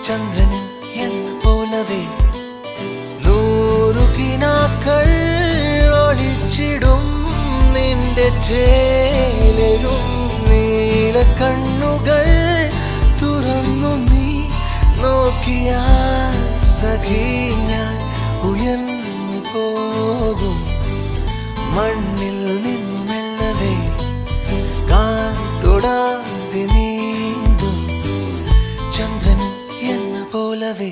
ചന്ദ്രനിൽ എന്ന പോലവേ നൂറുകിനാക്കൾ ഒളിച്ചിടും നിന്റെ ചേലരും നീല കണ്ണുകൾ തുറന്നു നീ നോക്കിയാ സഖി ഞാൻ ഉയർന്നു പോകും മണ്ണിൽ നിന്നു മെല്ലവേ കാതൊടാതെ നീന്തും ചന്ദ്രൻ എന്ന പോലവേ